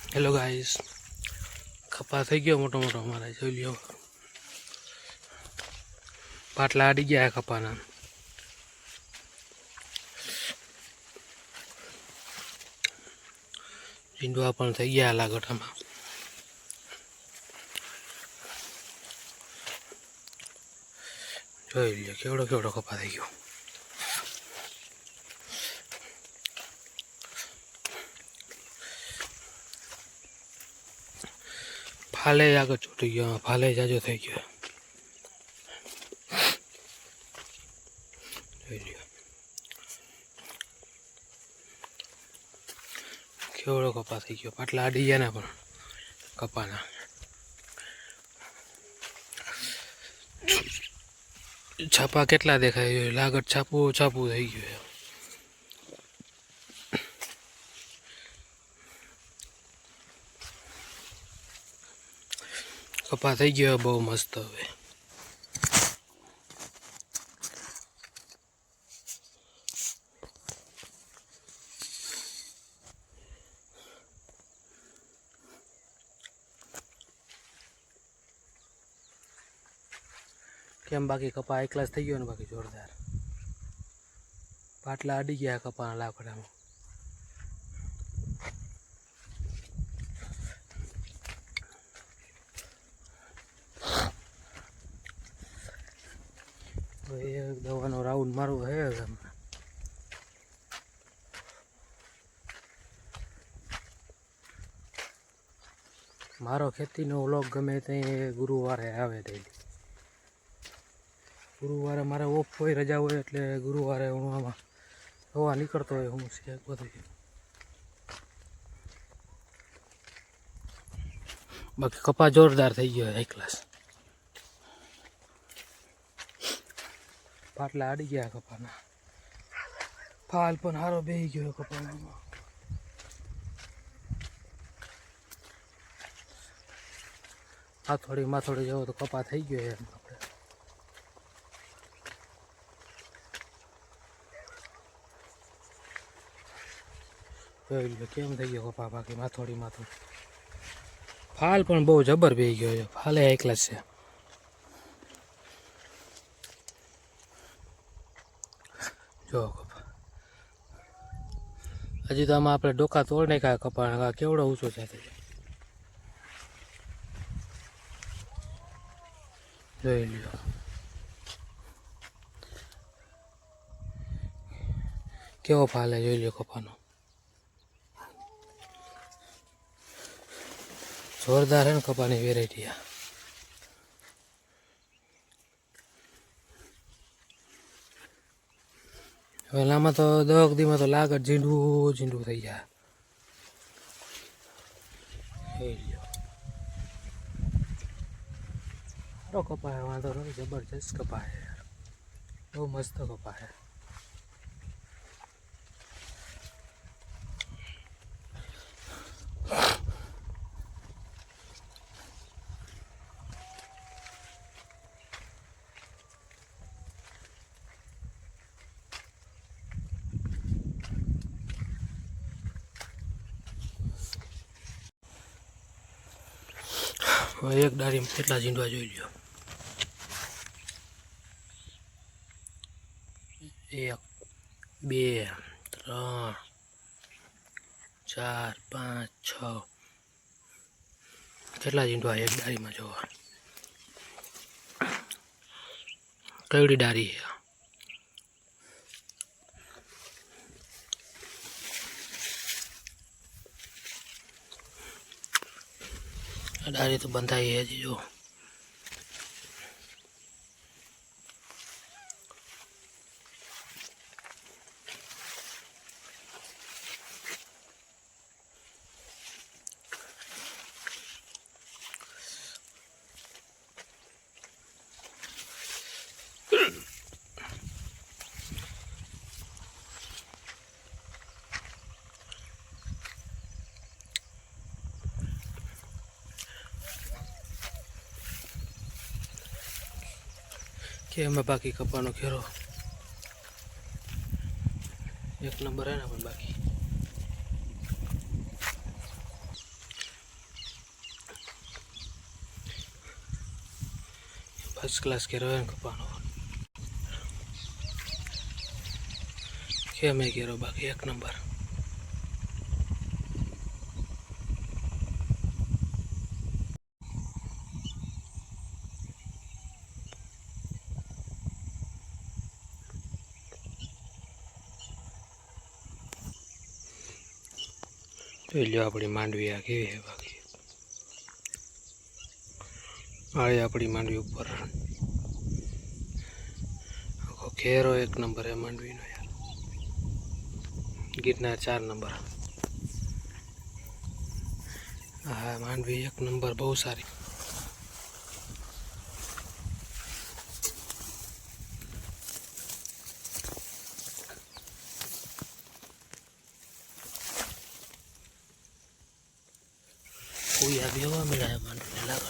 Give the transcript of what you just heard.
Hello guys, कपा थी गयो मोटो मोटो अमारे जो लियो पाटला आड़ी गया है कपाना। झींडवा पण थई गया लागोटामां। જોઈ લ્યો કેવડો કેવડો કપા થઈ ગયો। ફાલે આગળ છૂટી ગયો, ફાલે જાજો થઈ ગયો। જોઈ લ્યો કેવડો કપા થઈ ગયો। પાટલા આડી ગયા ને પણ કપાના। छापा केटला देखाय लागत छापू छापू थई गयो। कपा थई गयो बहु मस्त। हवे केम बाकी कपा एक क्लास थई गयो ने बाकी जोरदार। पाटला आडी गया कपा लाकडामां। दवा राउंड मारो है। मारो खेती नो व्लॉग गमे ते गुरुवारे आवे डेली। गुरुवारे मारे ऑफ होय, रजा होय એટલે ગુરુવારે હું આમાં હવા નીકળતો હોય હું છે બધું। બાકી કપા જોરદાર થઈ ગયો એક ક્લાસ। પાટલા આડી ગયા કપાના। ફાલ પણ હારો બેહી ગયો કપામાં। હાથોડી માથોડી જેવો તો કપા થઈ ગયો એમ આપણે। જોઈ લો કેમ થઈ ગયો કપા બાકી માથોડી માથોડી। ફાલ પણ બહુ જબર બેહી ગયો છે। ફાલે એક ક્લાસ છે। જો કપા હજી તો આમાં આપણે ડોકા તોડ નાખ્યા કપા। કેવડો ઊંચો છે। જોઈ લ્યો કેવો ફાલે જોઈ લ્યો કપાનો। जोरदार है कपानी वेरायटी। वेला तो 10 दी में तो लागत झींडू झींडू थी जाए। कपा है वहाँ तो जबरदस्त कपा है यार, बहुत मस्त कपा है। एक डारी में કેટલા ઝીંડવા જોઈ લ્યો। 1 2 3 4 5 6 કેટલા ઝીંડવા એક डारीમાં જોવા। કેવડી डारी है। डारी तो बंधाई है जी जो। कि हमें बाकी कपानो घेरो एक नंबर है ना। बाकी ફર્સ્ટ ક્લાસ ઘેરો હોય ને કપાનો કેમ ઘેરો બાકી એક નંબર. જોઈ લો આપણી માંડવી આ કેવી છે બાકી આ આપણી માંડવી ઉપર આખો ઘેરો એક નંબર હે માંડવીનો યાર. ગિરનાર 4 નંબર. હા માંડવી એક નંબર બહુ સારી. કોઈ આ બેવા મળ્યા માંડવી લાગે